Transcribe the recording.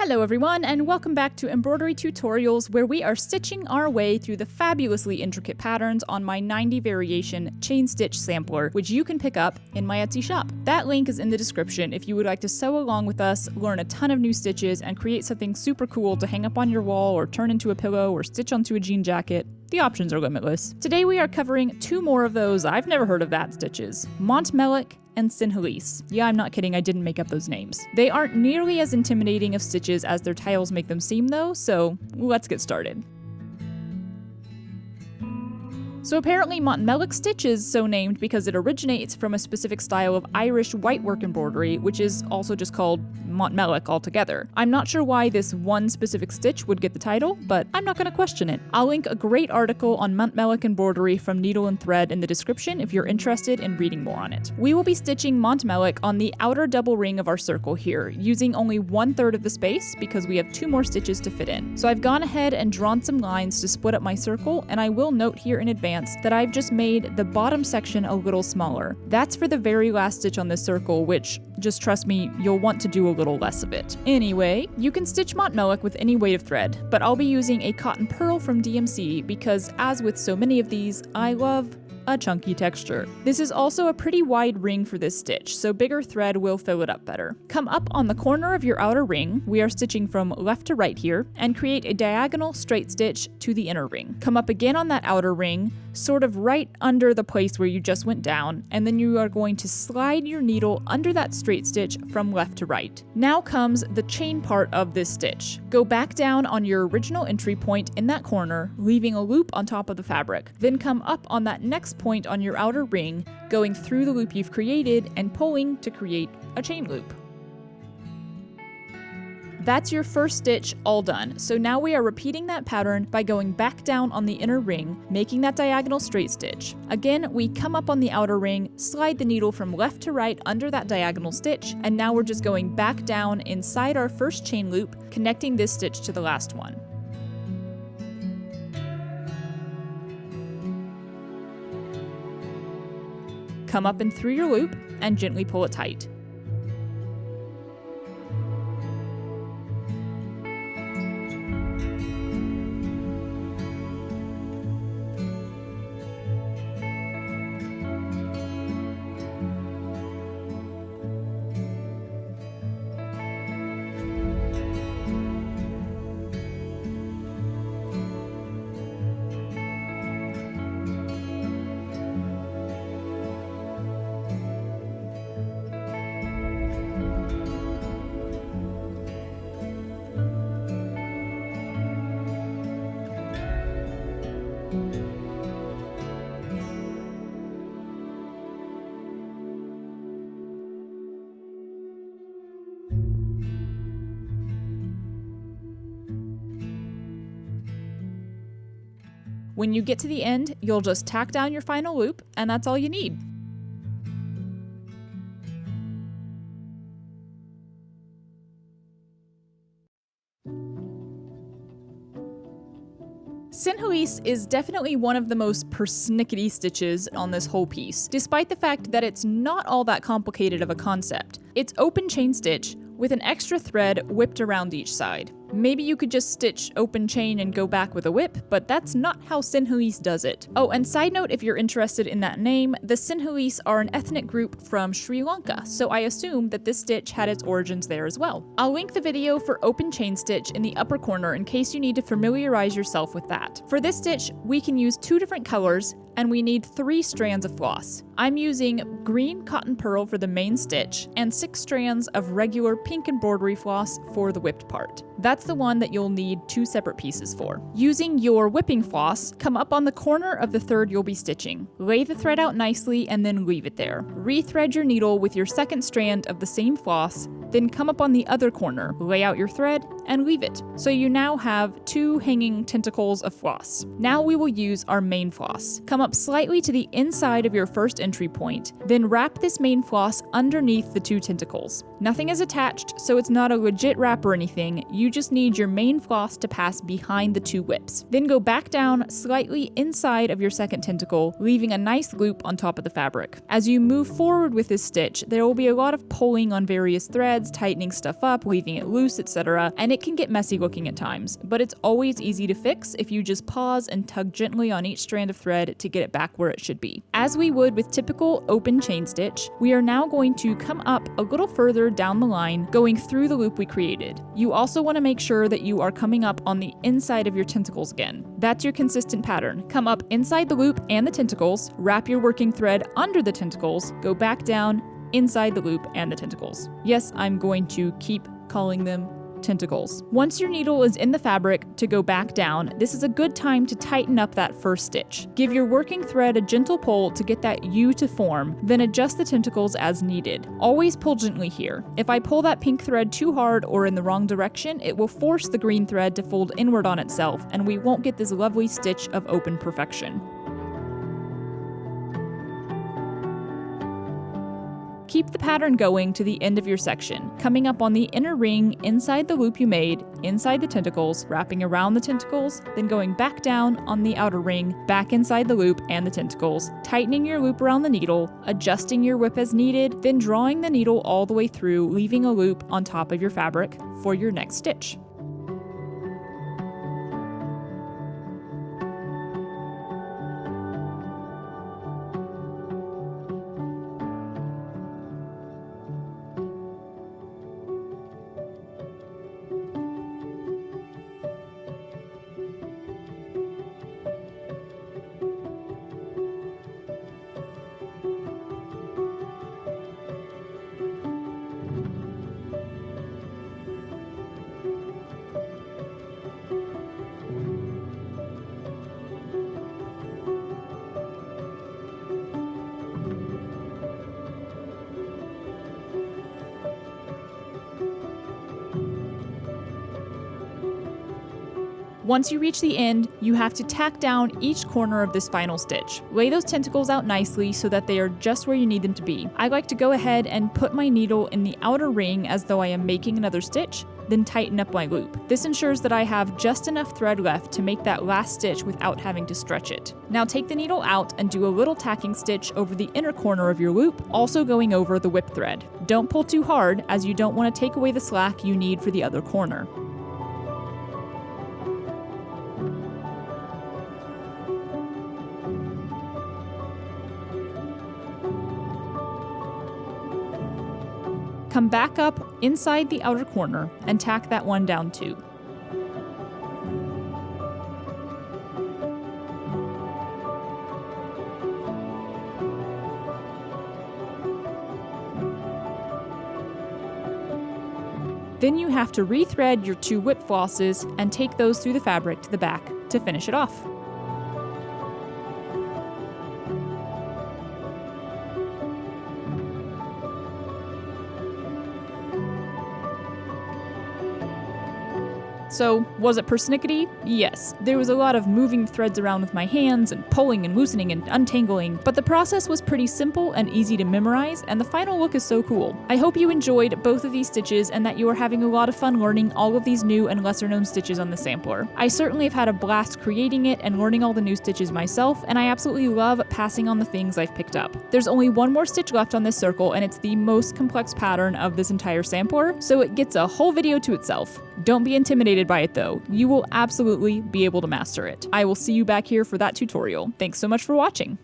Hello everyone, and welcome back to Embroidery Tutorials, where we are stitching our way through the fabulously intricate patterns on my 90 variation chain stitch sampler, which you can pick up in my Etsy shop. That link is in the description if you would like to sew along with us, learn a ton of new stitches, and create something super cool to hang up on your wall or turn into a pillow or stitch onto a jean jacket. The options are limitless. Today we are covering two more of those I've never heard of that stitches, Mountmellick and Sinhalese. Yeah, I'm not kidding, I didn't make up those names. They aren't nearly as intimidating of stitches as their titles make them seem though, so let's get started. So apparently Mountmellick stitch is so named because it originates from a specific style of Irish whitework embroidery, which is also just called Mountmellick altogether. I'm not sure why this one specific stitch would get the title, but I'm not going to question it. I'll link a great article on Mountmellick embroidery from Needle and Thread in the description if you're interested in reading more on it. We will be stitching Mountmellick on the outer double ring of our circle here, using only 1/3 of the space because we have 2 more stitches to fit in. So I've gone ahead and drawn some lines to split up my circle, and I will note here in advance that I've just made the bottom section a little smaller. That's for the very last stitch on this circle, which, just trust me, you'll want to do a little less of it. Anyway, you can stitch Mountmellick with any weight of thread, but I'll be using a cotton pearl from DMC because, as with so many of these, I love a chunky texture. This is also a pretty wide ring for this stitch, so bigger thread will fill it up better. Come up on the corner of your outer ring, we are stitching from left to right here, and create a diagonal straight stitch to the inner ring. Come up again on that outer ring, sort of right under the place where you just went down, and then you are going to slide your needle under that straight stitch from left to right. Now comes the chain part of this stitch. Go back down on your original entry point in that corner, leaving a loop on top of the fabric. Then come up on that next point on your outer ring, going through the loop you've created and pulling to create a chain loop. That's your first stitch all done. So now we are repeating that pattern by going back down on the inner ring, making that diagonal straight stitch. Again, we come up on the outer ring, slide the needle from left to right under that diagonal stitch, and now we're just going back down inside our first chain loop, connecting this stitch to the last one. Come up and through your loop and gently pull it tight. When you get to the end, you'll just tack down your final loop, and that's all you need. Sinhalese is definitely one of the most persnickety stitches on this whole piece, despite the fact that it's not all that complicated of a concept. It's open chain stitch with an extra thread whipped around each side. Maybe you could just stitch open chain and go back with a whip, but that's not how Sinhalese does it. Oh, and side note, if you're interested in that name, the Sinhalese are an ethnic group from Sri Lanka, so I assume that this stitch had its origins there as well. I'll link the video for open chain stitch in the upper corner in case you need to familiarize yourself with that. For this stitch, we can use 2 different colors, and we need 3 strands of floss. I'm using green cotton pearl for the main stitch, and 6 strands of regular pink embroidery floss for the whipped part. That's the one that you'll need 2 separate pieces for. Using your whipping floss, come up on the corner of the third you'll be stitching. Lay the thread out nicely and then leave it there. Rethread your needle with your second strand of the same floss, then come up on the other corner, lay out your thread, and leave it. So you now have 2 hanging tentacles of floss. Now we will use our main floss. Come up up slightly to the inside of your first entry point, then wrap this main floss underneath the 2 tentacles. Nothing is attached, so it's not a legit wrap or anything, you just need your main floss to pass behind the 2 whips. Then go back down slightly inside of your second tentacle, leaving a nice loop on top of the fabric. As you move forward with this stitch, there will be a lot of pulling on various threads, tightening stuff up, leaving it loose, etc., and it can get messy looking at times, but it's always easy to fix if you just pause and tug gently on each strand of thread to get it back where it should be. As we would with typical open chain stitch, we are now going to come up a little further down the line, going through the loop we created. You also want to make sure that you are coming up on the inside of your tentacles again. That's your consistent pattern. Come up inside the loop and the tentacles, wrap your working thread under the tentacles, go back down inside the loop and the tentacles. Yes, I'm going to keep calling them tentacles. Once your needle is in the fabric to go back down, this is a good time to tighten up that first stitch. Give your working thread a gentle pull to get that U to form, then adjust the tentacles as needed. Always pull gently here. If I pull that pink thread too hard or in the wrong direction, it will force the green thread to fold inward on itself, and we won't get this lovely stitch of open perfection. Keep the pattern going to the end of your section, coming up on the inner ring inside the loop you made, inside the tentacles, wrapping around the tentacles, then going back down on the outer ring, back inside the loop and the tentacles, tightening your loop around the needle, adjusting your whip as needed, then drawing the needle all the way through, leaving a loop on top of your fabric for your next stitch. Once you reach the end, you have to tack down each corner of this final stitch. Lay those tentacles out nicely so that they are just where you need them to be. I like to go ahead and put my needle in the outer ring as though I am making another stitch, then tighten up my loop. This ensures that I have just enough thread left to make that last stitch without having to stretch it. Now take the needle out and do a little tacking stitch over the inner corner of your loop, also going over the whip thread. Don't pull too hard, as you don't want to take away the slack you need for the other corner. Come back up inside the outer corner and tack that one down too. Then you have to rethread your 2 whip flosses and take those through the fabric to the back to finish it off. So, was it persnickety? Yes. There was a lot of moving threads around with my hands and pulling and loosening and untangling, but the process was pretty simple and easy to memorize, and the final look is so cool. I hope you enjoyed both of these stitches and that you are having a lot of fun learning all of these new and lesser known stitches on the sampler. I certainly have had a blast creating it and learning all the new stitches myself, and I absolutely love passing on the things I've picked up. There's only one more stitch left on this circle, and it's the most complex pattern of this entire sampler, so it gets a whole video to itself. Don't be intimidated by it though. You will absolutely be able to master it. I will see you back here for that tutorial. Thanks so much for watching.